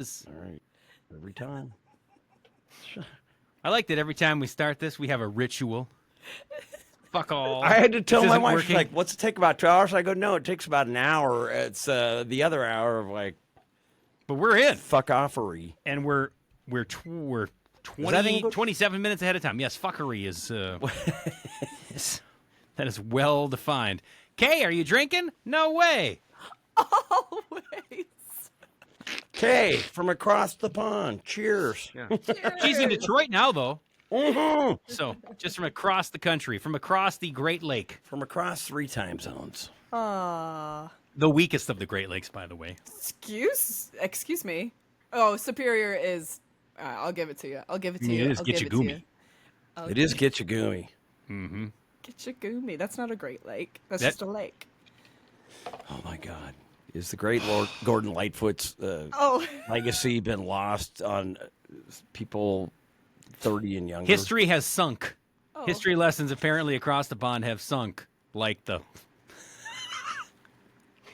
All right. Every time. I like that every time we start this, we have a ritual. Fuck all. I had to tell This my isn't wife, working. she's like, what's it take, about 2 hours? I go, no, it takes about an hour. It's the other hour of like But we're in. fuck-offery. And we're that 20, English? 27 minutes ahead of time. Yes, fuckery is that is well defined. Kay, are you drinking? No way. Always. Kay, from across the pond. Cheers. Yeah. She's in Detroit now, though. Mm-hmm. So just from across the country, from across the Great Lake. From across 3 time zones. The weakest of the Great Lakes, by the way. Excuse me. Oh, Superior is. I'll give it to you. I'll give it to you. It is I'll give it to Gitchagumi. you. It is Gitchagumi. Mm-hmm. Gitchagumi. That's not a Great Lake. That's just a lake. Oh, my God. Is the great Lord Gordon Lightfoot's legacy been lost on people 30 and younger? History has sunk. Oh. History lessons apparently across the pond have sunk, like the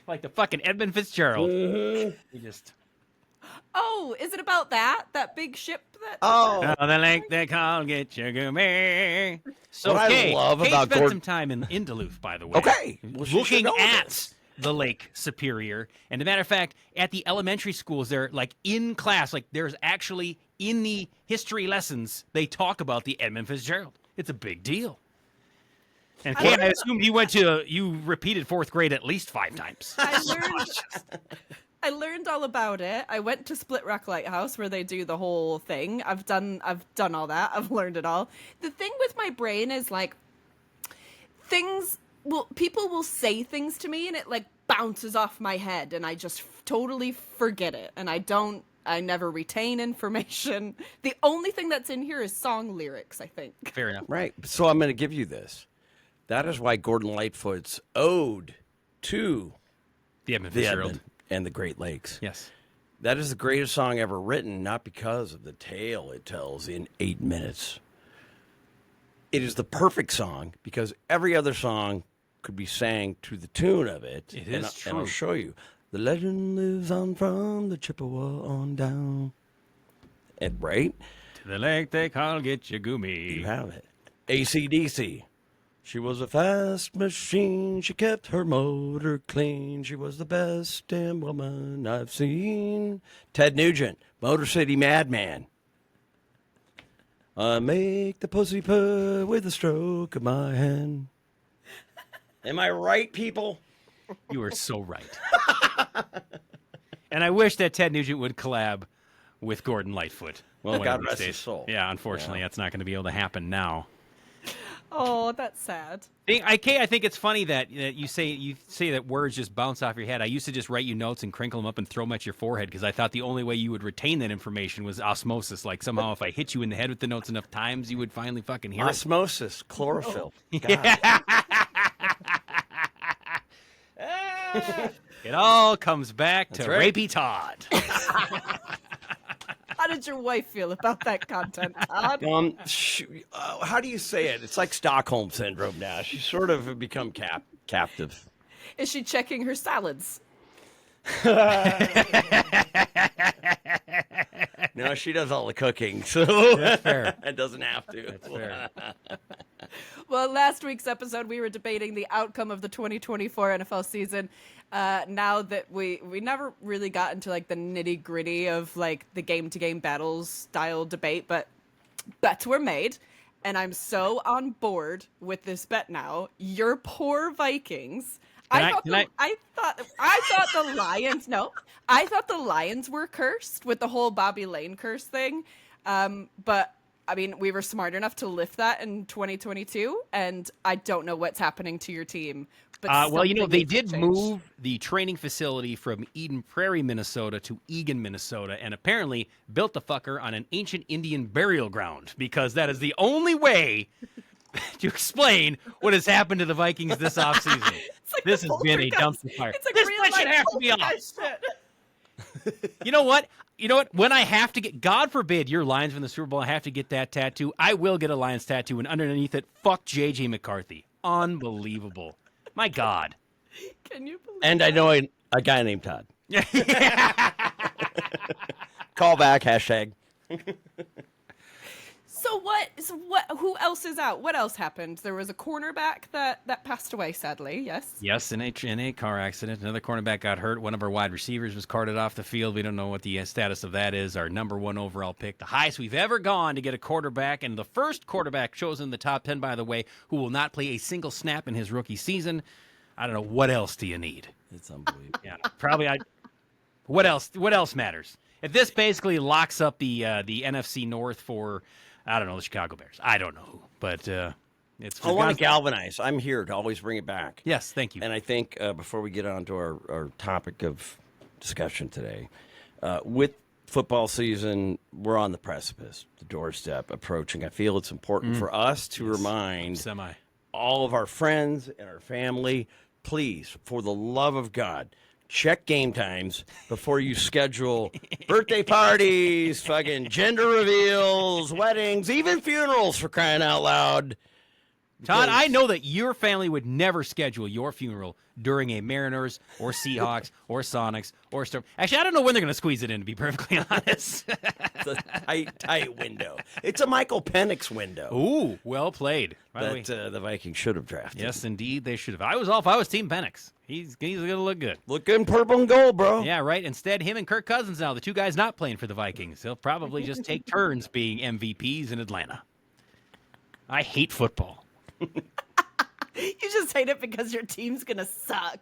fucking Edmund Fitzgerald. We just Oh, is it about that? That big ship that? Oh, the lake they call Gitchagumi. So What I love Kay about spent Gordon- some time in Duluth, by the way. okay. Well, she should looking know at this. the Lake Superior. And as a matter of fact, at the elementary schools, they're like in class, like there's actually in the history lessons, they talk about the Edmund Fitzgerald. It's a big deal. And Kay, I assumed you repeated 4th grade at least 5 times. I learned all about it. I went to Split Rock Lighthouse where they do the whole thing. I've done all that. I've learned it all. The thing with my brain is like people will say things to me and it like bounces off my head and I just totally forget it and I never retain information. The only thing that's in here is song lyrics, I think. Fair enough. Right. So I'm going to give you this. That is why Gordon Lightfoot's ode to The Edmund the Fitzgerald. Edmund and the Great Lakes. Yes. That is the greatest song ever written, not because of the tale it tells in 8 minutes. It is the perfect song because every other song could be sang to the tune of it. It and is true. And I'll show you. The legend lives on from the Chippewa on down. And right? To the lake they call Gitchagumi. You have it. AC/DC. She was a fast machine. She kept her motor clean. She was the best damn woman I've seen. Ted Nugent, Motor City Madman. I make the pussy purr with a stroke of my hand. Am I right, people? You are so right. And I wish that Ted Nugent would collab with Gordon Lightfoot. Well, one of God these rest days. his soul. Yeah, unfortunately, that's not going to be able to happen now. Oh, that's sad. I think it's funny that you say that words just bounce off your head. I used to just write you notes and crinkle them up and throw them at your forehead because I thought the only way you would retain that information was osmosis. Like somehow if I hit you in the head with the notes enough times, you would finally fucking hear Osmosis, chlorophyll. it all comes back to right. Rapey Todd. How did your wife feel about that content, Todd? How do you say it? It's like Stockholm syndrome now. She's sort of become captive. Is she checking her salads? No, she does all the cooking, so That's fair. it doesn't have to. That's fair. Well, last week's episode, we were debating the outcome of the 2024 NFL season. Now that we never really got into like the nitty gritty of like the game to game battles style debate, but bets were made. And I'm so on board with this bet now. Your poor Vikings. I thought the Lions. No, I thought the Lions were cursed with the whole Bobby Lane curse thing. But I mean, we were smart enough to lift that in 2022, and I don't know what's happening to your team. But Well, you know, something they needs to did change. move the training facility from Eden Prairie, Minnesota to Eagan, Minnesota, and apparently built the fucker on an ancient Indian burial ground because that is the only way to explain what has happened to the Vikings this offseason. Like this has been a poltergeist. dumpster fire. It's like this real bitch should life have to be off. poltergeist shit. You know what? When I have to get, God forbid, your Lions win the Super Bowl, I have to get that tattoo. I will get a Lions tattoo, and underneath it, fuck J.J. McCarthy. Unbelievable. My God. Can you believe And I know a guy named Todd. Call back, hashtag. So what? Who else is out? What else happened? There was a cornerback that passed away, sadly. Yes. Yes, in a car accident. Another cornerback got hurt. One of our wide receivers was carted off the field. We don't know what the status of that is. Our number 1 overall pick, the highest we've ever gone to get a quarterback, and the first quarterback chosen in the top 10, by the way, who will not play a single snap in his rookie season. I don't know. What else do you need? It's unbelievable. Yeah, probably. What else? What else matters? If this basically locks up the NFC North for, I don't know, the Chicago Bears. I don't know who, but it's. I want to galvanize. I'm here to always bring it back. Yes, thank you. And I think before we get on to our topic of discussion today, with football season, we're on the precipice, the doorstep approaching. I feel it's important for us to remind all of our friends and our family, please, for the love of God, check game times before you schedule birthday parties, fucking gender reveals, weddings, even funerals, for crying out loud. Todd, I know that your family would never schedule your funeral during a Mariners or Seahawks or Sonics or Storm. Actually, I don't know when they're going to squeeze it in, to be perfectly honest. It's a tight window. It's a Michael Penix window. Ooh, well played. By That the Vikings should have drafted. yes, indeed, they should have. I was Team Penix. He's going to look good. Look good in purple and gold, bro. Yeah, right. Instead, him and Kirk Cousins now, the two guys not playing for the Vikings. They'll probably just take turns being MVPs in Atlanta. I hate football. You just hate it because your team's gonna suck.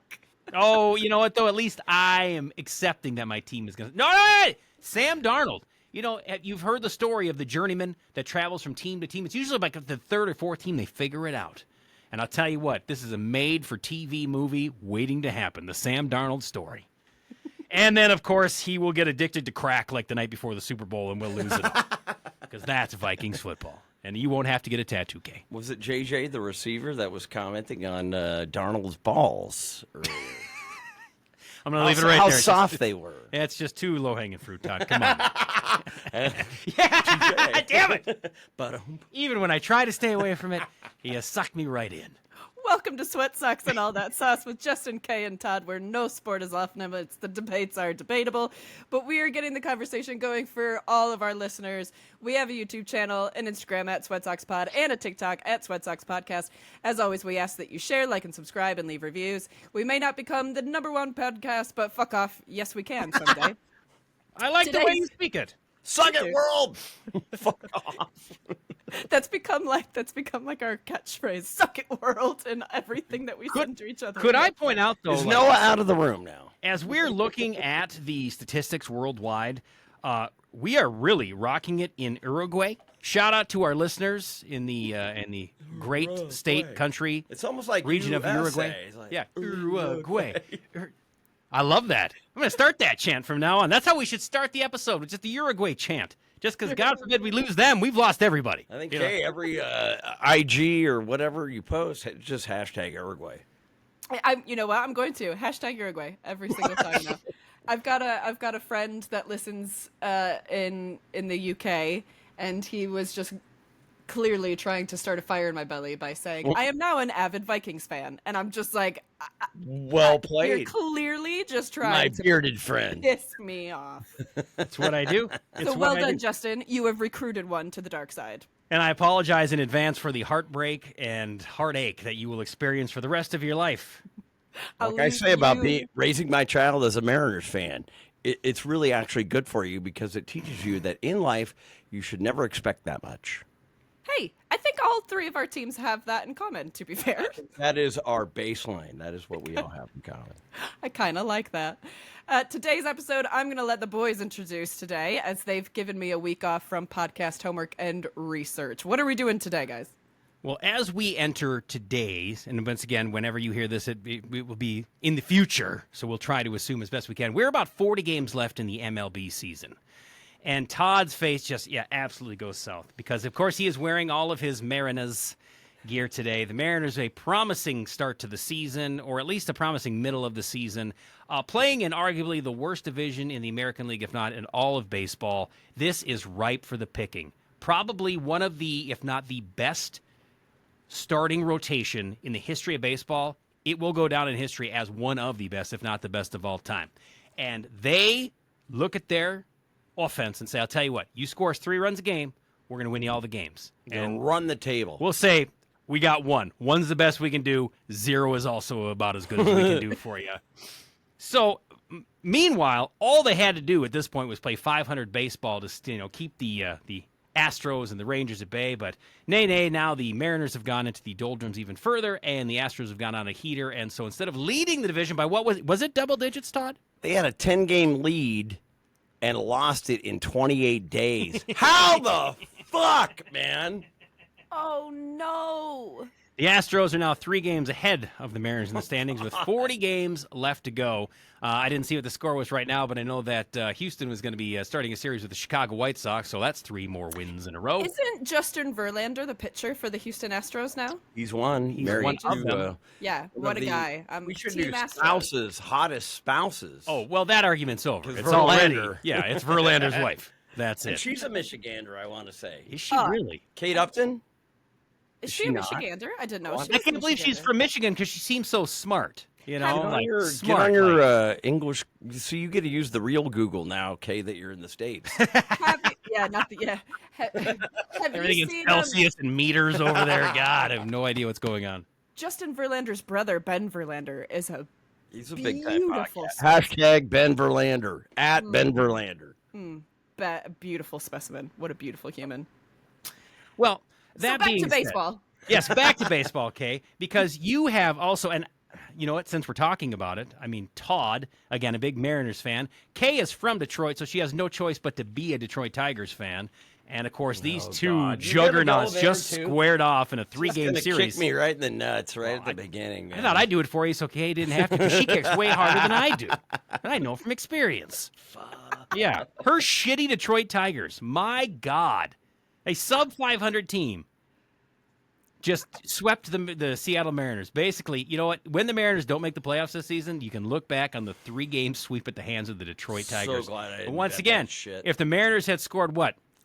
Oh, you know what, though? At least I am accepting that my team is going to... No! Sam Darnold. You know, you've heard the story of the journeyman that travels from team to team. It's usually like the third or fourth team, they figure it out. And I'll tell you what, this is a made-for-TV movie waiting to happen, the Sam Darnold story. And then, of course, he will get addicted to crack like the night before the Super Bowl, and we'll lose it all. Because that's Vikings football. And you won't have to get a tattoo, Kay. Was it JJ, the receiver, that was commenting on Darnold's balls earlier? I'm going to leave it right how there. soft they were. It's just too low-hanging fruit, Todd. Come on. Yeah, damn it. But Even when I try to stay away from it, he has sucked me right in. Welcome to Sweat Socks and All That Sauce with Justin, Kay, and Todd, where no sport is off limits. The debates are debatable, but we are getting the conversation going for all of our listeners. We have a YouTube channel, an Instagram at Sweat Socks Pod, and a TikTok at Sweat Socks Podcast. As always, we ask that you share, like, and subscribe, and leave reviews. We may not become the #1 podcast, but fuck off. Yes, we can someday. I like the way you speak it. suck it, world. Fuck off. That's become like our catchphrase. Suck it, world, and everything that we send to each other. Could I point out, though, Is Noah out of the room now? as we're looking at the statistics worldwide, we are really rocking it in Uruguay. Shout out to our listeners in the great state, country, It's almost like region of USA. Uruguay. It's like, Yeah, Uruguay. I love that. I'm going to start that chant from now on. That's how we should start the episode, with just the Uruguay chant. Just because, God forbid, we lose them, we've lost everybody. I think, You know? hey, every IG or whatever you post, just hashtag Uruguay. You know what? I'm going to hashtag Uruguay every single time now. I've got a friend that listens in the UK, and he was just clearly trying to start a fire in my belly by saying, "I am now an avid Vikings fan," and I'm just like, Well played, "You're clearly just my trying to bearded friend." piss me off." That's what I do. So well done, Justin. You have recruited one to the dark side. And I apologize in advance for the heartbreak and heartache that you will experience for the rest of your life. I'll Like I leave say about you- raising my child as a Mariners fan, it's really actually good for you because it teaches you that in life you should never expect that much. Hey, I think all three of our teams have that in common, to be fair. That is our baseline. That is what we all have in common. I kind of like that. Today's episode, I'm going to let the boys introduce today, as they've given me a week off from podcast homework and research. What are we doing today, guys? Well, as we enter today's, and once again, whenever you hear this, it will be in the future, so we'll try to assume as best we can. We're about 40 games left in the MLB season. And Todd's face just, absolutely goes south. Because, of course, he is wearing all of his Mariners gear today. The Mariners, a promising start to the season, or at least a promising middle of the season, playing in arguably the worst division in the American League, if not in all of baseball. This is ripe for the picking. Probably one of the, if not the best starting rotation in the history of baseball. It will go down in history as one of the best, if not the best of all time. And they look at their offense and say, I'll tell you what, you score us 3 runs a game, we're going to win you all the games. And run the table. We'll say, we got 1. 1's the best we can do. 0 is also about as good as we can do for you. So, meanwhile, all they had to do at this point was play 500 baseball to keep the Astros and the Rangers at bay. But nay, now the Mariners have gone into the doldrums even further, and the Astros have gone on a heater. And so instead of leading the division by what was it double digits, Todd? They had a 10-game lead and lost it in 28 days. How the fuck, man? Oh, no. The Astros are now 3 games ahead of the Mariners in the standings with 40 games left to go. I didn't see what the score was right now, but I know that Houston was going to be starting a series with the Chicago White Sox, so that's 3 more wins in a row. Isn't Justin Verlander the pitcher for the Houston Astros now? He's one. He's married one of to, them. Yeah, what a guy. We should Team do Astros. spouses, hottest spouses. Oh, well, that argument's over. 'Cause It's already, Verlander. yeah, it's Verlander's wife. That's And it. she's a Michigander, I want to say. Is she really? Kate Upton? Is she a she not? Michigander? I didn't know. Well, she I was a can't believe she's Michigander. from Michigan because she seems so smart. You know, Get on like Get smart. on your like- English. So you get to use the real Google now, Kay, that you're in the States. Yeah, not the yeah. Have everything you in seen Celsius and meters over there. God, I have no idea what's going on. Justin Verlander's brother, Ben Verlander, is a He's a big time beautiful, Hashtag Ben Verlander. At Ben Verlander. beautiful specimen. What a beautiful human. Well, So that back being to said- baseball. Yes, back to baseball, Kay, because you have also, and you know what, since we're talking about it, I mean, Todd, again, a big Mariners fan. Kay is from Detroit, so she has no choice but to be a Detroit Tigers fan. And, of course, these two God. You gotta juggernauts go there, just too? squared off in a Just 3-game gonna series. kick me right in the nuts right at the beginning, man. I thought I'd do it for you so Kay didn't have to, because she kicks way harder than I do. And I know from experience. Yeah, her shitty Detroit Tigers, my God. A sub-500 team just swept the Seattle Mariners. Basically, you know what? When the Mariners don't make the playoffs this season, you can look back on the 3-game sweep at the hands of the Detroit So Tigers. glad I But didn't once bet again, that shit. if the Mariners had scored,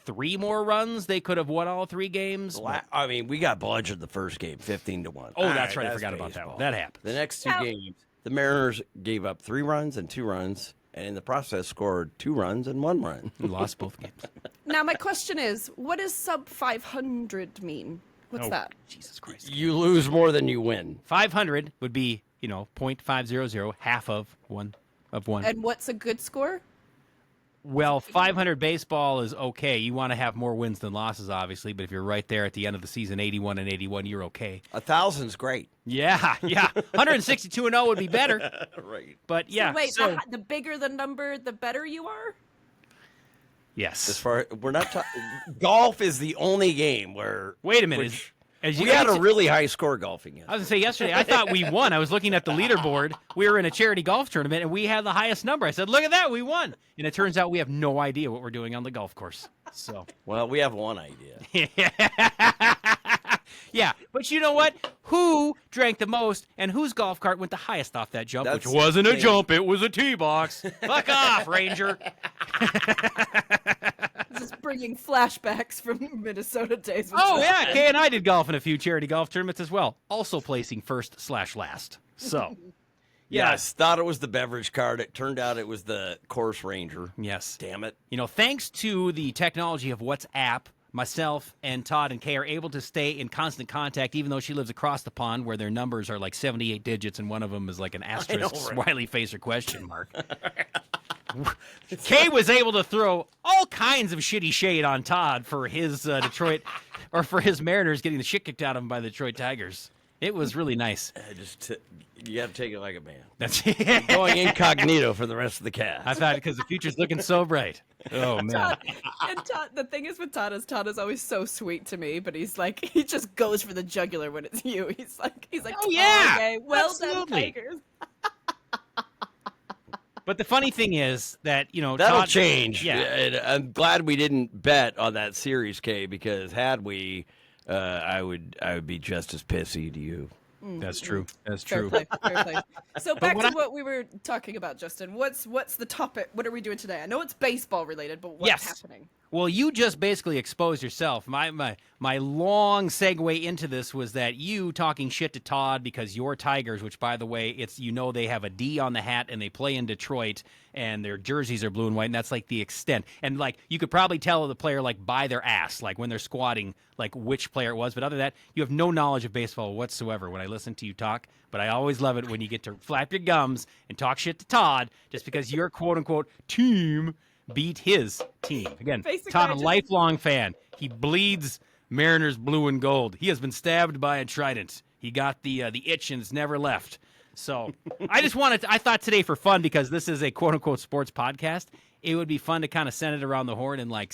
3 more runs, they could have won all 3 games? I mean, we got bludgeoned the first game, 15-1. Oh, All that's right. I that's forgot about that baseball. one. That happened. The next 2 Now- games, the Mariners gave up 3 runs and 2 runs, and in the process scored 2 runs and 1 run. We lost both games. Now my question is, what does sub 500 mean? What's Oh, that? Jesus Christ. You lose more than you win. 500 would be, .500, half of one. And what's a good score? Well, 500 baseball is okay. You want to have more wins than losses, obviously, but if you're right there at the end of the season, 81 and 81, you're okay. 1,000's great. Yeah. 162 and 0 would be better. Right. But yeah. So wait, so, the bigger the number, the better you are? yes. As far we're not golf is the only game where Wait a minute. which- As we had a really high score golfing. I was going to say yesterday, I thought we won. I was looking at the leaderboard. We were in a charity golf tournament, and we had the highest number. I said, look at that, we won. And it turns out we have no idea what we're doing on the golf course. So, Well, we have one idea. yeah. But you know what? Who drank the most, and whose golf cart went the highest off that jump, That's which wasn't the a thing. jump, it was a tee box. Fuck off, Ranger. This is bringing flashbacks from Minnesota days. with Oh, Todd. yeah. Kay and I did golf in a few charity golf tournaments as well, also placing first/last. So, Yes, thought it was the beverage cart. It turned out it was the course ranger. yes. Damn it. Thanks to the technology of WhatsApp, myself and Todd and Kay are able to stay in constant contact, even though she lives across the pond where their numbers are like 78 digits and one of them is like an asterisk, right? smiley face, or question mark. Kay was able to throw all kinds of shitty shade on Todd for his Detroit, or for his Mariners getting the shit kicked out of him by the Detroit Tigers. It was really nice. You got to take it like a man. That's Going incognito for the rest of the cast. I thought because the future's looking so bright. Oh man. Todd, and Todd, the thing is with Todd is always so sweet to me, but he's like, he just goes for the jugular when it's you. He's like, Oh, yeah, okay, well absolutely. done, Tigers. But the funny thing is that That'll Todd, change. Yeah. And I'm glad we didn't bet on that series, Kay, because had we, I would be just as pissy to you. That's true. That's Fair true. play, fair play. So back what to I- what we were talking about, Justin. What's the topic? What are we doing today? I know it's baseball related, but what's Yes. happening? Well, you just basically exposed yourself. My long segue into this was that you talking shit to Todd because your Tigers, which by the way, it's they have a D on the hat and they play in Detroit and their jerseys are blue and white, and that's like the extent. And like you could probably tell the player like by their ass, like when they're squatting, like which player it was. But other than that, you have no knowledge of baseball whatsoever when I listen to you talk. But I always love it when you get to flap your gums and talk shit to Todd just because your quote unquote team beat his team. Again, Basically, Todd, I a just- lifelong fan. He bleeds Mariners blue and gold. He has been stabbed by a trident. He got the itch and it's never left. So I thought today for fun, because this is a quote unquote sports podcast, it would be fun to kind of send it around the horn and like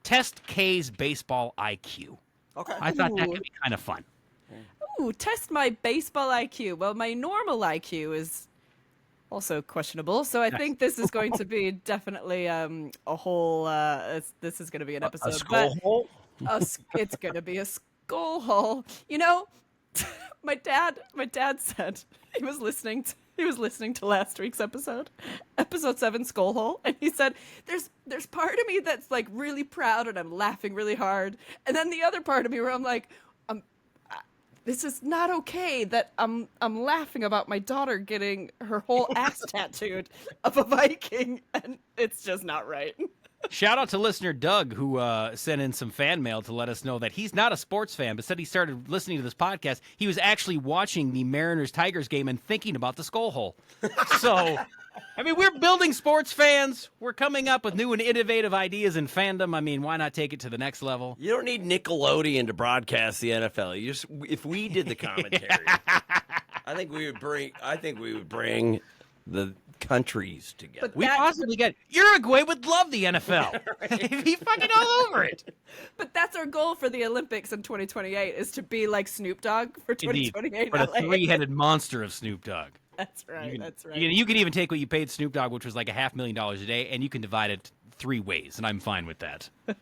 test K's baseball IQ. Okay. I thought that could be kind of fun. Ooh, test my baseball IQ. Well, my normal IQ is also questionable, so I think this is going to be definitely a whole. This is going to be an episode. A skull hole? It's going to be a skull hole. You know, my dad said he was listening to last week's episode 7, skull hole, and he said there's part of me that's like really proud and I'm laughing really hard, and then the other part of me where I'm like, this is not okay that I'm laughing about my daughter getting her whole ass tattooed of a Viking, and it's just not right. Shout out to listener Doug, who sent in some fan mail to let us know that he's not a sports fan, but said he started listening to this podcast. He was actually watching the Mariners-Tigers game and thinking about the skull hole. So, I mean, we're building sports fans. We're coming up with new and innovative ideas in fandom. I mean, why not take it to the next level? You don't need Nickelodeon to broadcast the NFL. If we did the commentary, I think we would bring the countries together. But We that- possibly get Uruguay would love the NFL. He'd be fucking all over it. But that's our goal for the Olympics in 2028 is to be like Snoop Dogg for Indeed. 2028 For in the LA. three-headed monster of Snoop Dogg. That's right. That's right. You can even take what you paid Snoop Dogg, which was like $500,000 a day, and you can divide it 3 ways, and I'm fine with that. With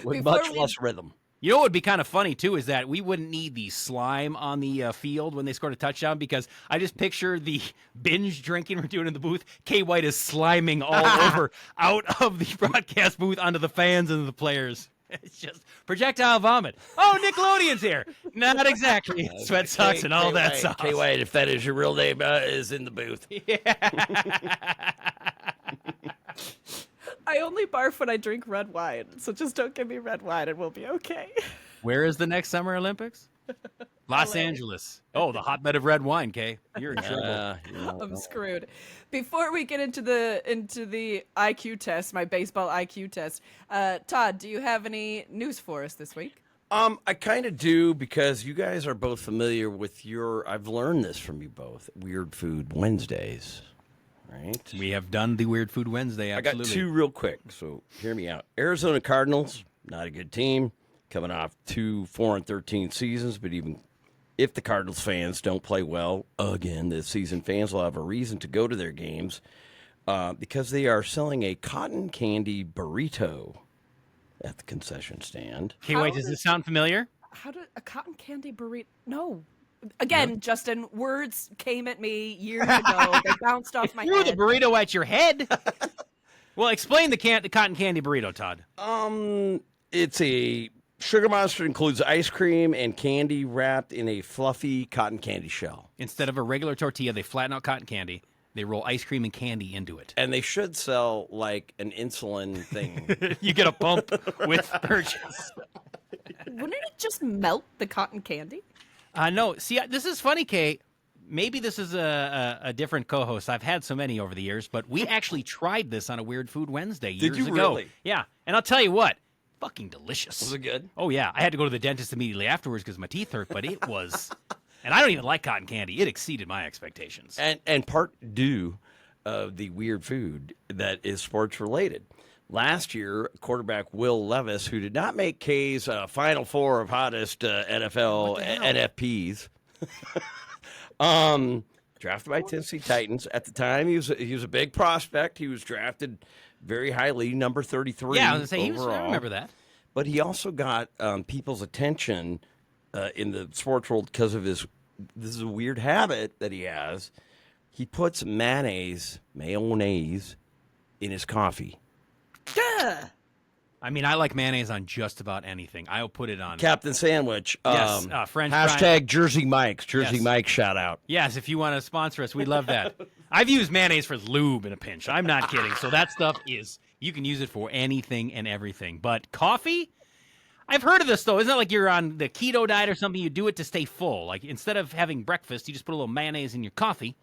Before much we- less rhythm. You know what would be kind of funny, too, is that we wouldn't need the slime on the field when they scored a touchdown, because I just picture the binge drinking we're doing in the booth. K. White is sliming all over out of the broadcast booth onto the fans and the players. It's just projectile vomit. Oh, Nickelodeon's here. Not exactly. Sweat sucks and all that sauce. K. White, if that is your real name, is in the booth. I only barf when I drink red wine, so just don't give me red wine and we'll be okay. Where is the next Summer Olympics? Los LA. Angeles. Oh, the hotbed of red wine, Kay. You're in trouble. I'm screwed. Before we get into the IQ test, my baseball IQ test, Todd, do you have any news for us this week? I kind of do, because you guys are both familiar with I've learned this from you both, Weird Food Wednesdays, right? We have done the Weird Food Wednesday, absolutely. I got 2 real quick, so hear me out. Arizona Cardinals, not a good team, coming off 2 4-13 seasons, but even if the Cardinals fans don't play well again this season, fans will have a reason to go to their games because they are selling a cotton candy burrito at the concession stand. Okay, wait, does this sound familiar? How did a cotton candy burrito? No. Again, Justin, words came at me years ago. They bounced off my Threw the head. burrito at your head. Well, explain the cotton candy burrito, Todd. It's a Sugar Monster, includes ice cream and candy wrapped in a fluffy cotton candy shell. Instead of a regular tortilla, they flatten out cotton candy. They roll ice cream and candy into it. And they should sell like an insulin thing. You get a pump with purchase. Wouldn't it just melt the cotton candy? No, see, this is funny, Kay. Maybe this is a different co-host. I've had so many over the years, but we actually tried this on a Weird Food Wednesday years you ago. really? Yeah, and I'll tell you what, fucking delicious. Was it good? Oh, yeah. I had to go to the dentist immediately afterwards because my teeth hurt, but it was... And I don't even like cotton candy. It exceeded my expectations. And part due of the weird food that is sports related. Last year, quarterback Will Levis, who did not make K's Final Four of hottest NFL NFPs, drafted by Tennessee Titans. At the time, he was a big prospect. He was drafted very highly, number 33. Yeah, I was going to say, overall. I remember that. But he also got people's attention in the sports world because of this is a weird habit that he has. He puts mayonnaise in his coffee. Duh. I mean, I like mayonnaise on just about anything. I'll put it on. Captain Sandwich. Yes, French hashtag fries. Jersey Mike's. Jersey Yes. Mike shout out. Yes, if you want to sponsor us, we'd love that. I've used mayonnaise for lube in a pinch. I'm not kidding. So that stuff you can use it for anything and everything. But coffee? I've heard of this, though. Isn't it like you're on the keto diet or something? You do it to stay full. Like, instead of having breakfast, you just put a little mayonnaise in your coffee.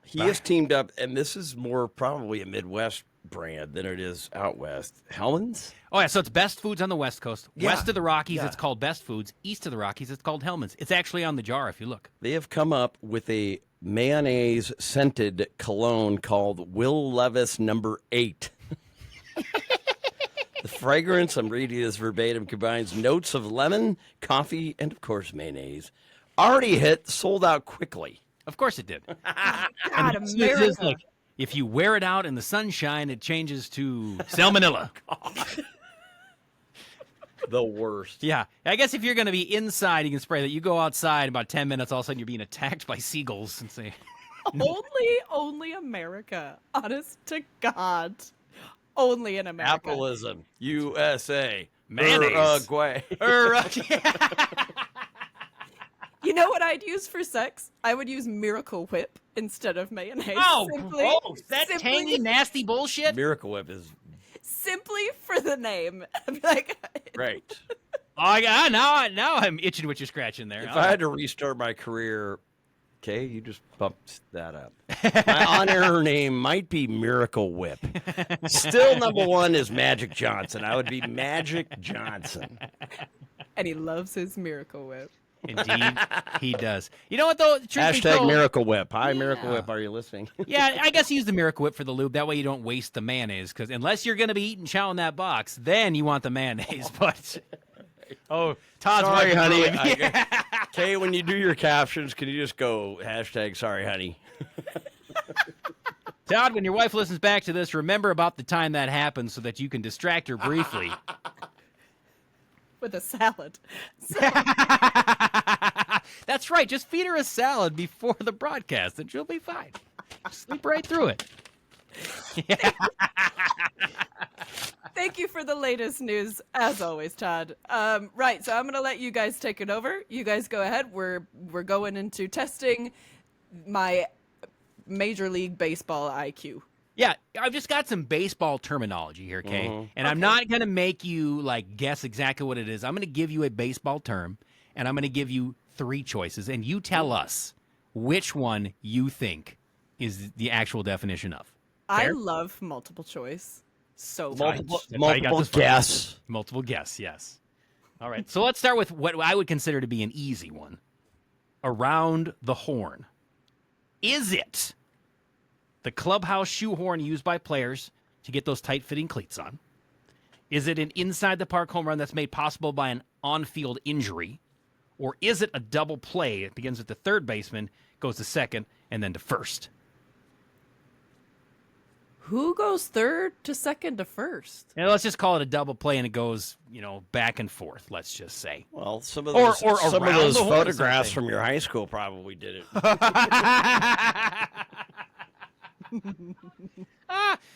He has teamed up, and this is more probably a Midwest brand than it is out west. Hellman's? Oh, yeah, so it's Best Foods on the West Coast. Yeah, West of the Rockies, yeah. it's called Best Foods. East of the Rockies, it's called Hellman's. It's actually on the jar if you look. They have come up with a mayonnaise scented cologne called Will Levis number 8. The fragrance, I'm reading this verbatim, combines notes of lemon, coffee, and of course mayonnaise. Already hit, sold out quickly. Of course it did. God, This is America. like, if you wear it out in the sunshine, it changes to salmonella. The worst. Yeah, I guess if you're going to be inside, you can spray that. You go outside, about 10 minutes, all of a sudden you're being attacked by seagulls and say, Only America. Honest to God. Only in America. Capitalism. USA. Mayonnaise. Uruguay. You know what I'd use for sex? I would use Miracle Whip instead of mayonnaise. oh, simply, gross. That tangy, nasty bullshit? Miracle Whip is simply for the name. I'd be like, great. Oh, yeah, now I'm itching what you're scratching there. If I had to restart my career, okay, you just bumped that up. My on-air name might be Miracle Whip. Still number one is Magic Johnson. I would be Magic Johnson. and he loves his Miracle Whip. Indeed, he does. You know what, though? Truth be Hashtag told- Miracle Whip. Hi, Miracle Whip. Are you listening? Yeah, I guess use the Miracle Whip for the lube. That way you don't waste the mayonnaise. Because unless you're going to be eating chow in that box, then you want the mayonnaise. But Todd's Sorry, wife honey. really- Okay, when you do your captions, can you just go hashtag sorry, honey? Todd, when your wife listens back to this, remember about the time that happened so that you can distract her briefly. With a salad. That's right. Just feed her a salad before the broadcast, and she'll be fine. Sleep right through it. Thank you for the latest news, as always, Todd. Right, so I'm going to let you guys take it over. You guys go ahead. We're going into testing my Major League Baseball IQ. Yeah, I've just got some baseball terminology here, Kay. And I'm not going to make you like guess exactly what it is. I'm going to give you a baseball term, and I'm going to give you 3 choices, and you tell us which one you think is the actual definition of. I Fair? love multiple choice so much. Multiple guess. Multiple guess, yes. All right, so let's start with what I would consider to be an easy one. Around the horn. Is it the clubhouse shoehorn used by players to get those tight-fitting cleats on? Is it an inside-the-park home run that's made possible by an on-field injury? Or is it a double play? It begins with the third baseman, goes to second, and then to first. Who goes third to second to first? And let's just call it a double play, and it goes, back and forth, let's just say. Well, some of Or- those, or some of around those the horn or photographs something. from your high school probably did it.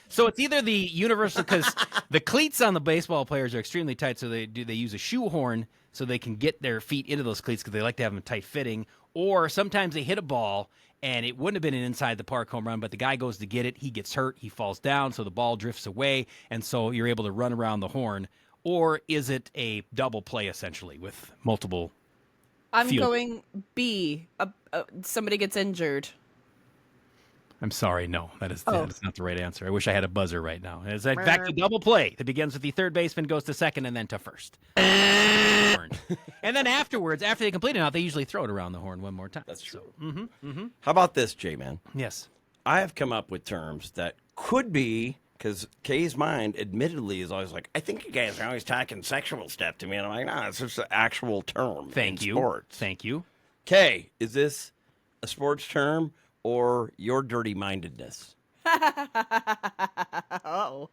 So it's either the universal, because the cleats on the baseball players are extremely tight, so they use a shoehorn so they can get their feet into those cleats because they like to have them tight fitting. Or sometimes they hit a ball and it wouldn't have been an inside the park home run, but the guy goes to get it, he gets hurt, he falls down, so the ball drifts away, and so you're able to run around the horn. Or is it a double play essentially with multiple? I'm Field. going B. Somebody gets injured. I'm sorry, no, that is Oh. that's not the right answer. I wish I had a buzzer right now. It's in fact a double play that begins with the third baseman, goes to second, and then to first. And then afterwards, after they complete it out, they usually throw it around the horn one more time. That's true. So, How about this, J-Man? yes. I have come up with terms that could be, because Kay's mind, admittedly, is always like, I think you guys are always talking sexual stuff to me. And I'm like, no, it's just an actual term Thank in you. sports. Thank you. Kay, is this a sports term or your dirty-mindedness? Oh,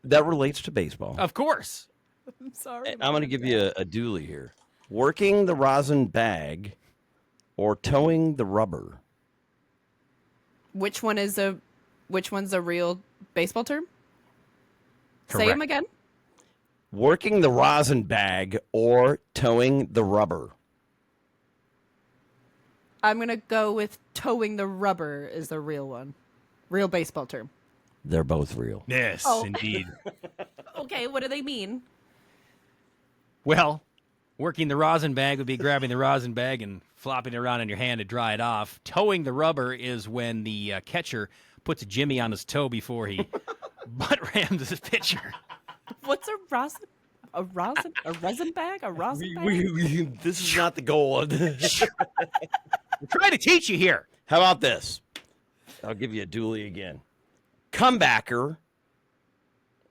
That relates to baseball. Of course. I'm sorry. I'm going to give you a dually here. Working the rosin bag or towing the rubber? Which one's a real baseball term? Say Correct. them again. Working the rosin bag or towing the rubber? I'm going to go with towing the rubber is the real one. Real baseball term. They're both real. Yes, Oh. indeed. Okay, what do they mean? Well, working the rosin bag would be grabbing the rosin bag and flopping it around in your hand to dry it off. Towing the rubber is when the catcher puts a jimmy on his toe before he butt rams his pitcher. What's a rosin? A rosin? A resin bag? A rosin bag? This is not the goal of this. I'm trying to teach you here. How about this? I'll give you a dually again. Comebacker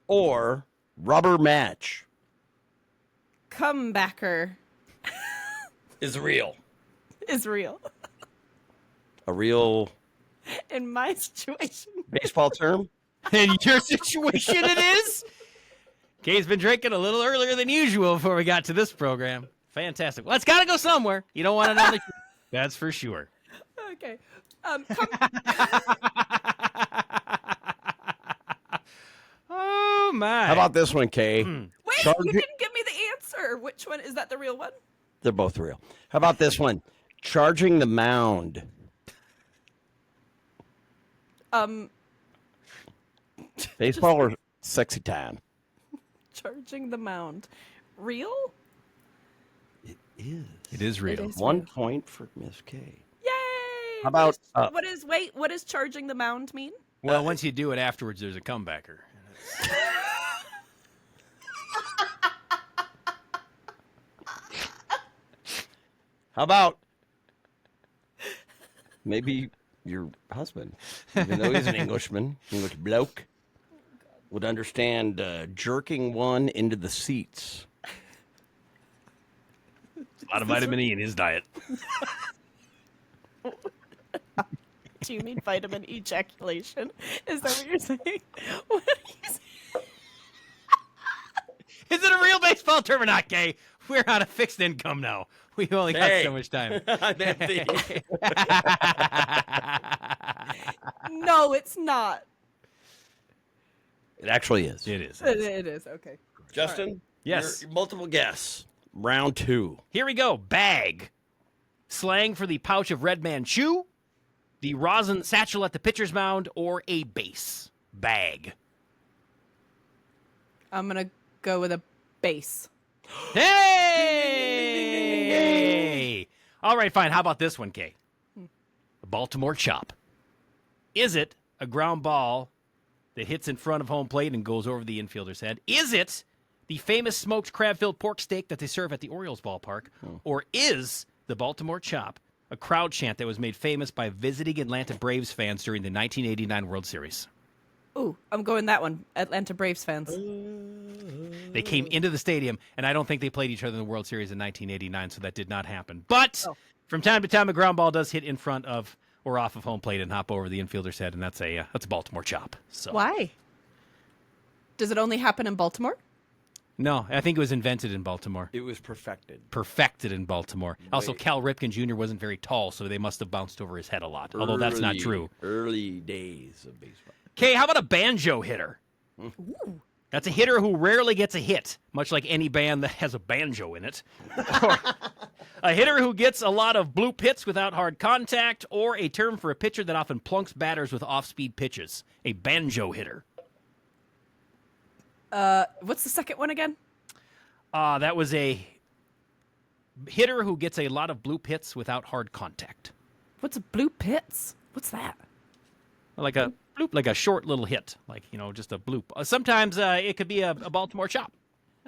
or rubber match Comebacker is real. is real. A real In my situation. baseball term? In your situation, it is. Kay's been drinking a little earlier than usual before we got to this program. Fantastic. Well, it's got to go somewhere. You don't want to know the truth. That's for sure. Okay. Oh, my. How about this one, Kay? Wait, Charge you it- didn't give me the answer. Which one? Is that the real one? They're both real. How about this one? Charging the mound. Baseball or sexy time? Charging the mound. Real? It is real. It is. 1 point for Miss K. Yay! How about, what does charging the mound mean? Well, once you do it afterwards, there's a comebacker. How about maybe your husband, even though he's an Englishman, English bloke, would understand jerking one into the seats. A lot of vitamin E in his diet. Do you mean vitamin ejaculation? Is that what you're saying? What are you saying? Is it a real baseball term or not, Kay? We're on a fixed income now. We only got Hey. so much time. No, it's not. It actually is. It is. It is. Okay. Justin? Yes. Your multiple guess. Round 2. Here we go. Bag. Slang for the pouch of Red Man Chew, the rosin satchel at the pitcher's mound, or a base. Bag. I'm going to go with a base. Hey! All right, fine. How about this one, Kay? A Baltimore chop. Is it a ground ball that hits in front of home plate and goes over the infielder's head? Is it the famous smoked crab-filled pork steak that they serve at the Orioles ballpark? Or is the Baltimore chop a crowd chant that was made famous by visiting Atlanta Braves fans during the 1989 World Series? Ooh, I'm going that one. Atlanta Braves fans. They came into the stadium, and I don't think they played each other in the World Series in 1989, so that did not happen. But from time to time, a ground ball does hit in front of or off of home plate and hop over the infielder's head, and that's a Baltimore chop. So Why? Does it only happen in Baltimore? no, I think it was invented in Baltimore, It was perfected. perfected in Baltimore. Also, Wait. Cal Ripken Jr. wasn't very tall, so they must have bounced over his head a lot. Although that's not true. Early days of baseball. Okay, how about a banjo hitter? That's a hitter who rarely gets a hit, much like any band that has a banjo in it. Or a hitter who gets a lot of bloop hits without hard contact, or a term for a pitcher that often plunks batters with off-speed pitches. A banjo hitter. What's the second one again? That was a hitter who gets a lot of bloop hits without hard contact. What's a blue pits? What's that? Like a bloop, like a short little hit, like, just a bloop. Sometimes it could be a Baltimore chop.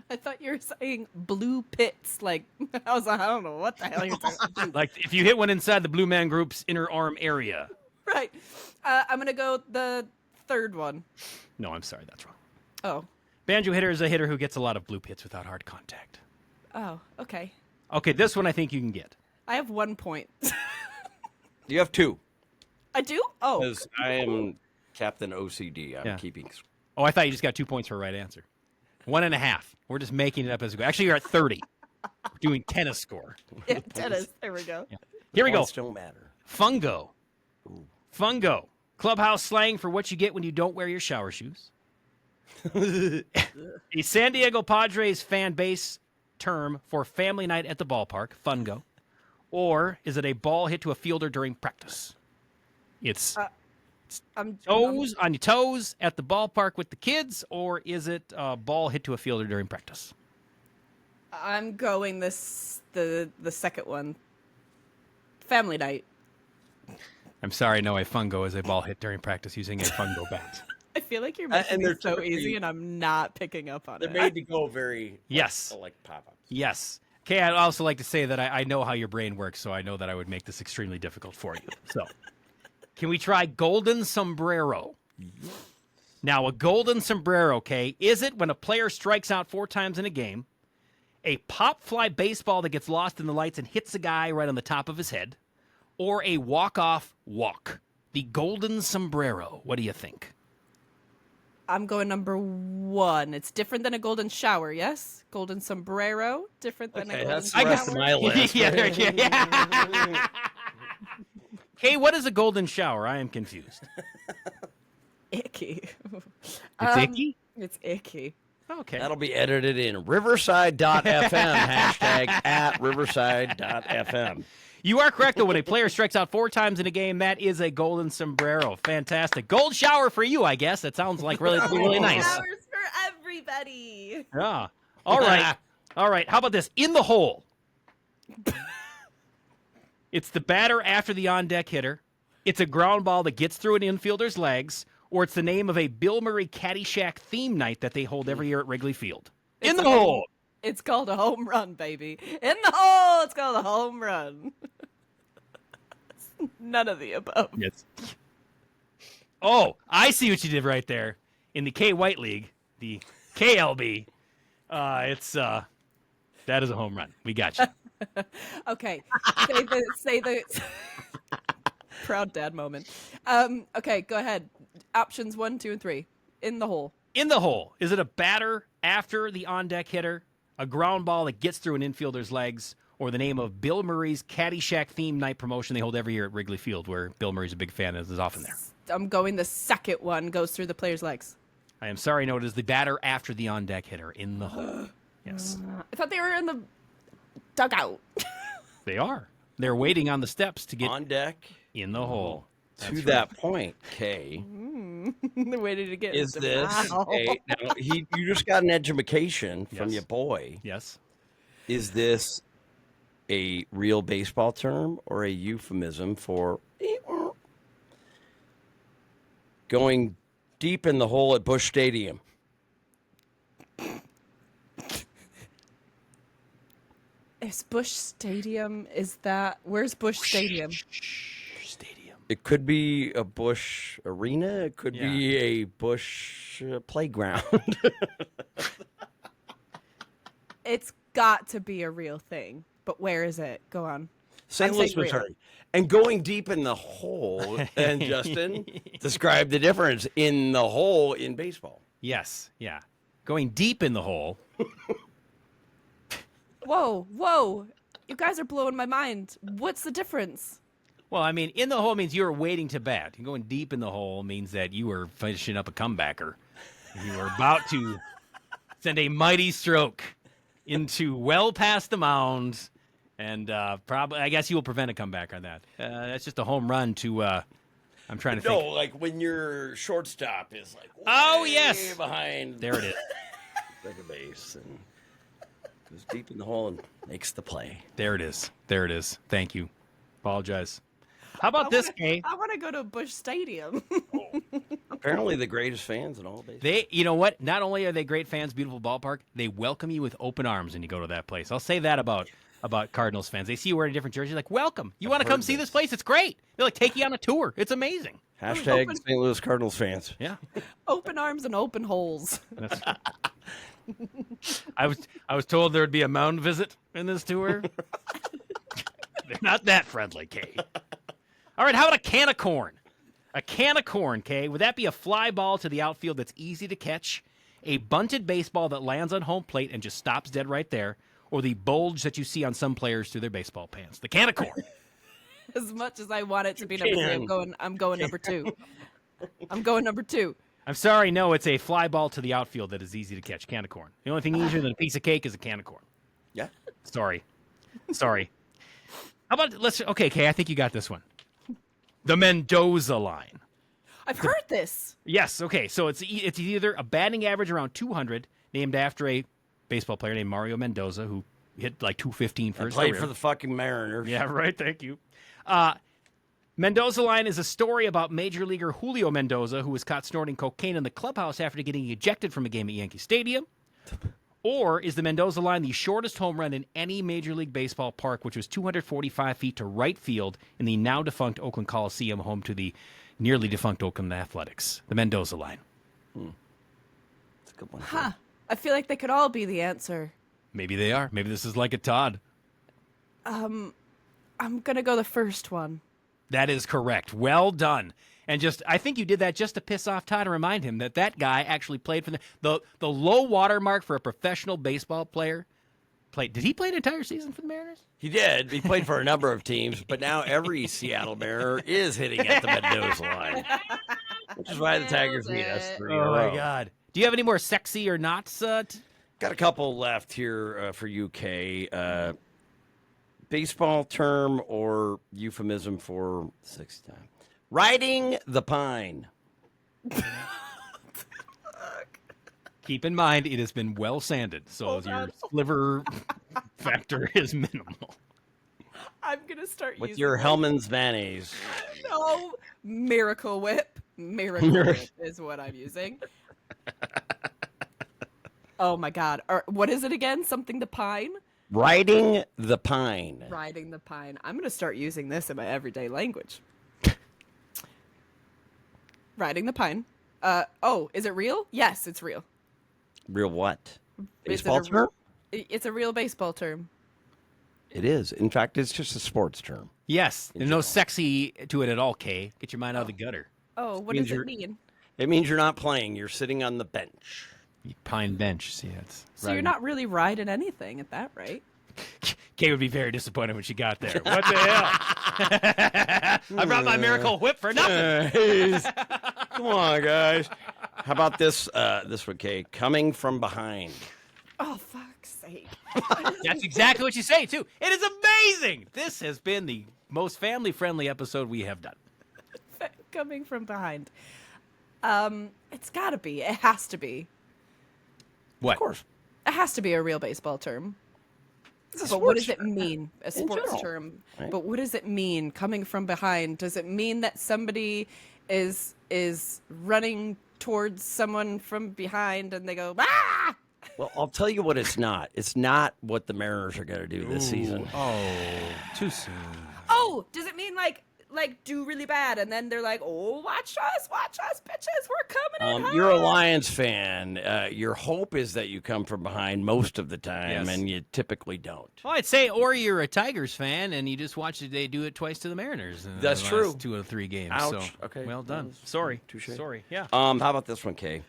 I thought you were saying blue pits. Like, I don't know what the hell you're talking about. Like if you hit one inside the Blue Man Group's inner arm area. Right. I'm going to go the third one. No, I'm sorry, that's wrong. Oh. Banjo hitter is a hitter who gets a lot of bloop hits without hard contact. Oh, okay. Okay, this one I think you can get. I have 1 point. You have 2. I do? Oh. Because I am Captain OCD. I'm Yeah. keeping. Oh, I thought you just got 2 points for a right answer. 1.5. We're just making it up as we go. Actually, you're at 30. We're doing tennis score. Yeah, tennis. There we go. Here we go. Points don't matter. Fungo. Fungo. Clubhouse slang for what you get when you don't wear your shower shoes. The San Diego Padres fan base term for family night at the ballpark, fungo, or is it a ball hit to a fielder during practice? It's I'm toes on your toes at the ballpark with the kids, or is it a ball hit to a fielder during practice? I'm going the second one. Family night. I'm sorry, no, a fungo is a ball hit during practice using a fungo bat. I feel like you're And making they're it so typically- easy, and I'm not picking up on They're it. made to go very Yes. like pop-ups. Yes. Okay, I'd also like to say that I know how your brain works, so I know that I would make this extremely difficult for you. So, can we try golden sombrero? Now, a golden sombrero, okay, is it when a player strikes out 4 times in a game, a pop fly baseball that gets lost in the lights and hits a guy right on the top of his head, or a walk-off walk? The golden sombrero. What do you think? I'm going number 1. It's different than a golden shower, yes? Golden sombrero, different than a golden that's shower. the rest of my list. yeah. Okay, what is a golden shower? I am confused. Icky. It's icky? It's icky. Okay. That'll be edited in riverside.fm, hashtag at riverside.fm. You are correct, though. When a player strikes out 4 times in a game, that is a golden sombrero. Fantastic. Gold shower for you, I guess. That sounds like really nice. Showers for everybody. Yeah. All right. All right. How about this? In the hole. It's the batter after the on-deck hitter. It's a ground ball that gets through an infielder's legs, or it's the name of a Bill Murray Caddyshack theme night that they hold every year at Wrigley Field. In the hole. It's called a home run, baby. In the hole, it's called a home run. None of the above. Yes. Oh, I see what you did right there. In the K White League, the KLB, that is a home run. We got you. Okay. Say the proud dad moment. Okay, go ahead. Options 1, 2, and 3. In the hole. In the hole. Is it a batter after the on-deck hitter, a ground ball that gets through an infielder's legs, or the name of Bill Murray's Caddyshack theme night promotion they hold every year at Wrigley Field, where Bill Murray's a big fan and is often there? I'm going the second one goes through the player's legs. I am sorry, no, it is the batter after the on-deck hitter. In the hole. Yes. I thought they were in the dugout. They are. They're waiting on the steps to get On deck, in the hole. to that point, Kay, They're waiting to get is into this wow. you just got an education from Yes. your boy. Yes. Is this a real baseball term or a euphemism for going deep in the hole at Busch Stadium? Is Busch Stadium? Is that where's Busch Stadium? Stadium. It could be a Busch arena. It could be a Busch playground. It's got to be a real thing. But where is it? Go on. St. I'm Louis, saying real. Missouri. And going deep in the hole, and Justin, describe the difference in the hole in baseball. Yes. Yeah. Going deep in the hole. Whoa. You guys are blowing my mind. What's the difference? Well, I mean, in the hole means you are waiting to bat. Going deep in the hole means that you are finishing up a comebacker. You are about to send a mighty stroke into well past the mound, and probably, I guess you will prevent a comeback on that. That's just a home run to. I'm trying to No, think. like when your shortstop is like Oh, way yes. behind There it is. second base and goes deep in the hole and makes the play. There it is. There it is. Thank you. Apologize. How about this, Kay? I want to go to Busch Stadium. Apparently, the greatest fans in all of baseball. You know what? Not only are they great fans, beautiful ballpark, they welcome you with open arms when you go to that place. I'll say that about Cardinals fans. They see you wearing a different jersey, like, welcome. You want to come see this place? It's great. They like take you on a tour. It's amazing. Hashtag open- St. Louis Cardinals fans. Yeah. Open arms and open holes. That's- I was told there would be a mound visit in this tour. They're not that friendly, Kay. All right, how about a can of corn? A can of corn, Kay. Would that be a fly ball to the outfield that's easy to catch, a bunted baseball that lands on home plate and just stops dead right there, or the bulge that you see on some players through their baseball pants? The can of corn. As much as I want it to be number 3, I'm going number 2. I'm going number 2. I'm sorry, no, it's a fly ball to the outfield that is easy to catch. Can of corn. The only thing easier than a piece of cake is a can of corn. Yeah. Sorry. How about okay, Kay, I think you got this one. The Mendoza line. I've heard this. Yes, okay. So it's either a batting average around 200, named after a baseball player named Mario Mendoza, who hit like 215 for his Played career. for the fucking Mariners. Yeah, right. Thank you. Mendoza line is a story about Major Leaguer Julio Mendoza, who was caught snorting cocaine in the clubhouse after getting ejected from a game at Yankee Stadium. Or is the Mendoza line the shortest home run in any Major League Baseball park, which was 245 feet to right field in the now-defunct Oakland Coliseum, home to the nearly defunct Oakland Athletics? The Mendoza line. That's a good one. Huh. I feel like they could all be the answer. Maybe they are. Maybe this is like a Todd. I'm going to go the first one. That is correct. Well done. And I think you did that just to piss off Todd and remind him that guy actually played for the low water mark for a professional baseball player. Did he play an entire season for the Mariners? He did. He played for a number of teams, but now every Seattle Mariner is hitting at the Mendoza line, which is why the Tigers beat us 3 in a row. God. Do you have any more sexy or nots? Got a couple left here for UK. Baseball term or euphemism for sixth time. Riding the pine. Keep in mind, it has been well sanded, so your sliver factor is minimal. I'm going to start With using your this. Hellman's mayonnaise. No, Miracle Whip. Miracle Whip is what I'm using. Oh my God. What is it again? Something the pine? Riding the pine. Riding the pine. I'm going to start using this in my everyday language. Riding the pine. Is it real? Yes, it's real. Real what? Is it Baseball a- term? It's a real baseball term. It is. In fact, it's just a sports term. Yes, there's no sexy to it at all, Kay. Get your mind out of the gutter. Oh, what Means does it you're- mean? It means you're not playing. You're sitting on the bench. Pine bench. See, it's So you're not really riding anything at that rate. Kay would be very disappointed when she got there. What the hell? I brought my Miracle Whip for nothing. Come on, guys. How about this one, Kay? Coming from behind. Oh, fuck's sake. That's exactly what you say, too. It is amazing. This has been the most family-friendly episode we have done. Coming from behind. It's gotta be. It has to be. What? Of course. It has to be a real baseball term. It's a But what does sports it mean? A sports general, term. right? But what does it mean coming from behind? Does it mean that somebody is running towards someone from behind and they go, ah! Well, I'll tell you what it's not. It's not what the Mariners are going to do this season. Oh, too soon. Oh, does it mean like do really bad and then they're like, oh, watch us, bitches, we're coming in hot. You're a Lions fan. Your hope is that you come from behind most of the time, Yes. and you typically don't. Well, I'd say, or you're a Tigers fan and you just watched they do it twice to the Mariners. In That's the true. last 2 of 3 games. Ouch. So, Okay. well done. That's- Sorry. touche. Sorry. Yeah. How about this one, Kay?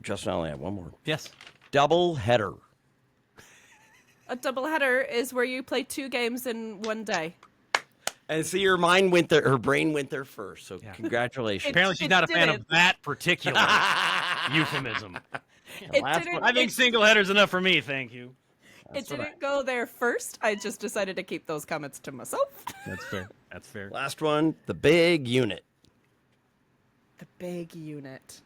Justin, I only have one more. Yes. Double header. A doubleheader is where you play 2 games in one day. And see, her brain went there first. So congratulations. Apparently, she's It not a fan of didn't. that particular euphemism. It last didn't, one. I think single header's enough for me. Thank you. it didn't go there first. I just decided to keep those comments to myself. That's fair. That's fair. Last one, the big unit. The big unit.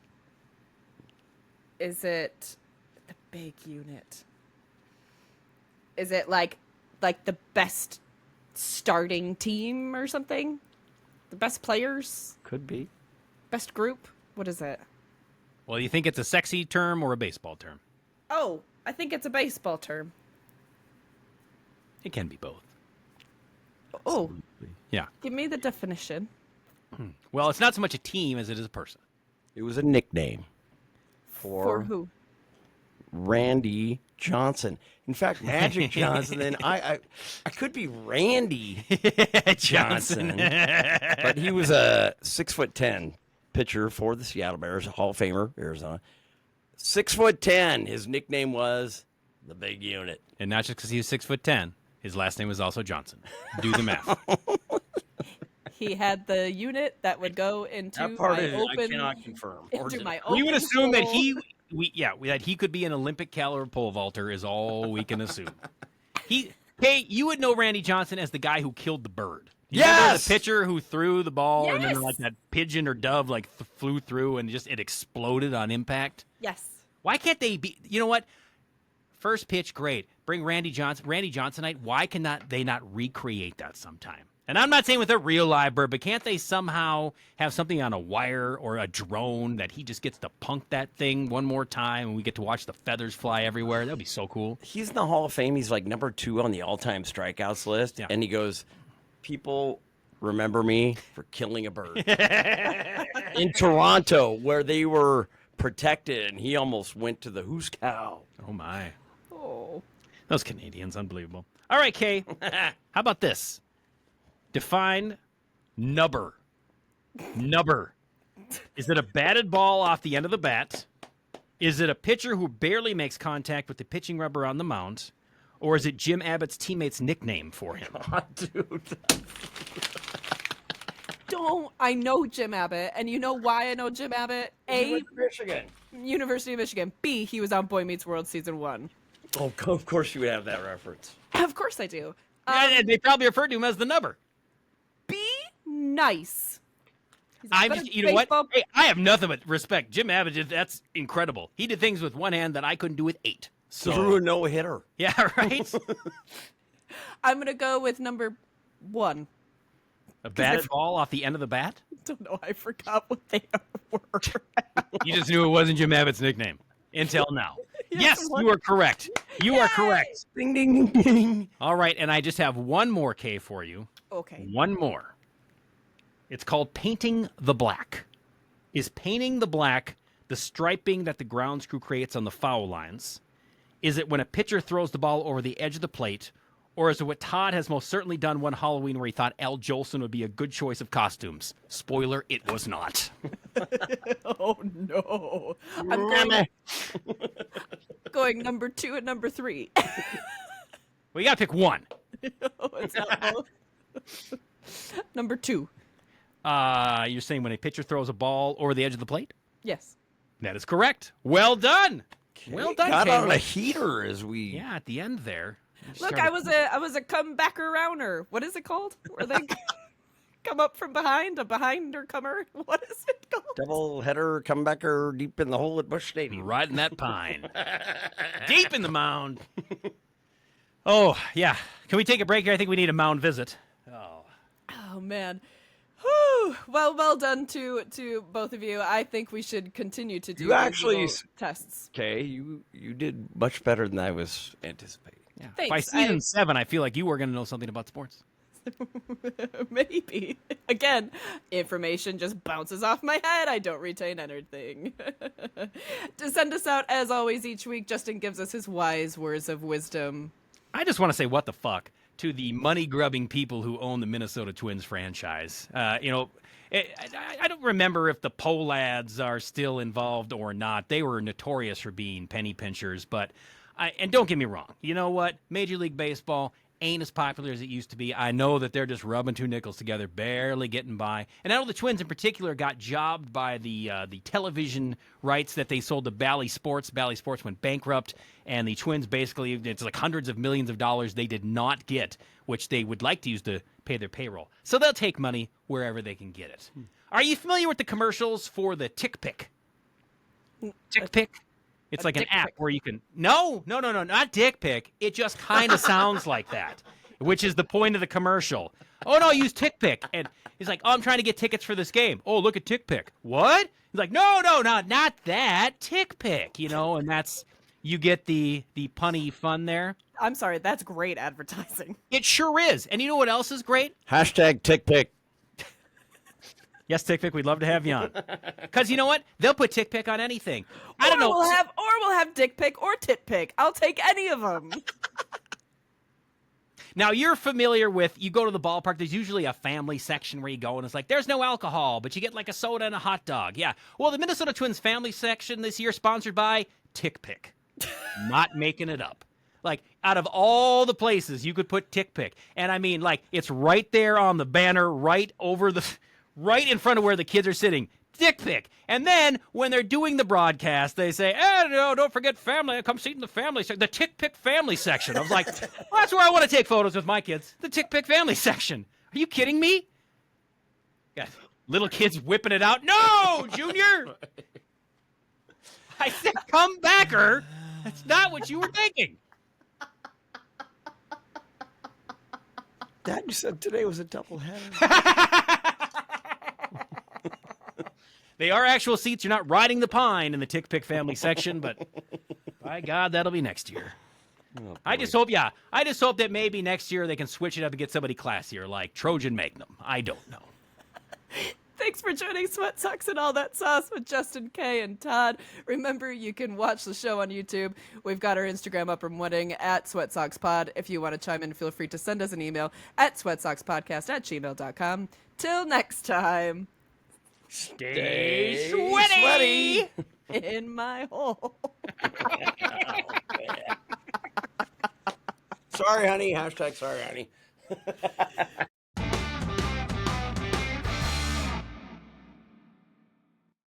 Is it the big unit? Is it like the best starting team or something? The best players? Could be. Best group? What is it? Well, you think it's a sexy term or a baseball term? Oh, I think it's a baseball term. It can be both. Oh, Yeah. give me the definition. Well, it's not so much a team as it is a person. It was a nickname For who? Randy Johnson. In fact, Magic Johnson. And I could be Randy Johnson, but he was a 6'10" pitcher for the Seattle Mariners, a Hall of Famer, Arizona. 6'10". His nickname was the Big Unit. And not just because he was 6'10", his last name was also Johnson. Do the math. He had the unit that would go into That part my is, I open cannot confirm. Or into did my I? We open would assume that soul. that he could be an Olympic caliber pole vaulter is all we can assume. Kay, you would know Randy Johnson as the guy who killed the bird. You remember Yes! the pitcher who threw the ball and then Yes! like that pigeon or dove like flew through and just it exploded on impact? Yes. Why can't they be? You know what? First pitch, great. Bring Randy Johnsonite. Why cannot they not recreate that sometime? And I'm not saying with a real live bird, but can't they somehow have something on a wire or a drone that he just gets to punk that thing one more time and we get to watch the feathers fly everywhere? That'd be so cool. He's in the Hall of Fame. He's like number 2 on the all-time strikeouts list. Yeah. And he goes, people remember me for killing a bird. In Toronto, where they were protected, and he almost went to the who's cow. Oh my. Oh. Those Canadians, unbelievable. All right, Kay. How about this? Define nubber. Nubber. Is it a batted ball off the end of the bat? Is it a pitcher who barely makes contact with the pitching rubber on the mound? Or is it Jim Abbott's teammate's nickname for him? Dude. I know Jim Abbott, and you know why I know Jim Abbott? A, Michigan. University of Michigan. B, he was on Boy Meets World season 1. Oh, of course you would have that reference. Of course I do. And they probably referred to him as the nubber. Be nice. He's a I'm good just, you know what? baseball- Hey, I have nothing but respect. Jim Abbott, that's incredible. He did things with one hand that I couldn't do with 8. Threw So a no-hitter. yeah, right. I'm going to go with number 1. A batted ball off the end of the bat. Don't know. I forgot what they were. You just knew it wasn't Jim Abbott's nickname until now. Yes, you are correct. You are correct. Ding, ding, ding, ding. All right, and I just have one more K for you. Okay. One more. It's called painting the black. Is painting the black the striping that the grounds crew creates on the foul lines? Is it when a pitcher throws the ball over the edge of the plate? Or is it what Todd has most certainly done one Halloween where he thought Al Jolson would be a good choice of costumes? Spoiler, it was not. Oh, no. I'm going number 2 and number 3. Well, you got to pick one. Oh, it's not both. Number 2. You're saying when a pitcher throws a ball over the edge of the plate? Yes. That is correct. Well done. Well done, Got on Caleb. a heater as we... Yeah, at the end there. Look, I was a comebacker rounder. What is it called? Where they come up from behind, a behinder comer. What is it called? Double header, comebacker, deep in the hole at Busch Stadium. Right in that pine. Deep in the mound. Oh, yeah. Can we take a break here? I think we need a mound visit. Oh man. Whew. Well done to both of you. I think we should continue to do You these actually little tests. Okay, you did much better than I was anticipating. Yeah. Thanks. By season 7, I feel like you were going to know something about sports. Maybe. Again, information just bounces off my head. I don't retain anything. To send us out, as always, each week, Justin gives us his wise words of wisdom. I just want to say what the fuck to the money-grubbing people who own the Minnesota Twins franchise. I don't remember if the Polads are still involved or not. They were notorious for being penny pinchers, but and don't get me wrong. You know what? Major League Baseball ain't as popular as it used to be. I know that they're just rubbing 2 nickels together, barely getting by. And I know the Twins in particular got jobbed by the television rights that they sold to Bally Sports. Bally Sports went bankrupt, and the Twins basically, it's like hundreds of millions of dollars they did not get, which they would like to use to pay their payroll. So they'll take money wherever they can get it. Are you familiar with the commercials for the Tick Pick? Tick Pick? It's like an dick app pic. where you can... No, not Dick Pick. It just kind of sounds like that, which is the point of the commercial. Oh, no, use Tick Pick. And he's like, oh, I'm trying to get tickets for this game. Oh, look at Tick Pick. What? He's like, no, not that. Tick Pick, and that's... You get the punny fun there. I'm sorry, that's great advertising. It sure is. And you know what else is great? Hashtag tick pick. Yes, Tick Pick, we'd love to have you on. Because you know what? They'll put Tick Pick on anything. I don't know. We'll have dick pic or tit pic. I'll take any of them. Now, you're familiar with, you go to the ballpark, there's usually a family section where you go, and it's like, there's no alcohol, but you get like a soda and a hot dog. Yeah. Well, the Minnesota Twins family section this year, sponsored by Tick Pick. Not making it up. Like, out of all the places you could put tick pick, and I mean, like, it's right there on the banner, right in front of where the kids are sitting. Dick pic. And then when they're doing the broadcast, they say, no, don't forget family. Come sit in the family section, the tick pic family section. I was like, well, that's where I want to take photos with my kids. The tick pic family section. Are you kidding me? Yeah, little kids whipping it out. No, Junior. I said, come backer. That's not what you were thinking. Dad, you said today was a doubleheader. They are actual seats. You're not riding the pine in the tick pick family section, but by God, that'll be next year. Oh, I just hope that maybe next year they can switch it up and get somebody classier, like Trojan Magnum. I don't know. Thanks for joining Sweat Socks and All That Sauce with Justin K. and Todd. Remember, you can watch the show on YouTube. We've got our Instagram up and running at Sweat Socks Pod. If you want to chime in, feel free to send us an email at sweatsockspodcast@gmail.com. Till next time. Stay sweaty. In my hole. Sorry, honey. # sorry, honey.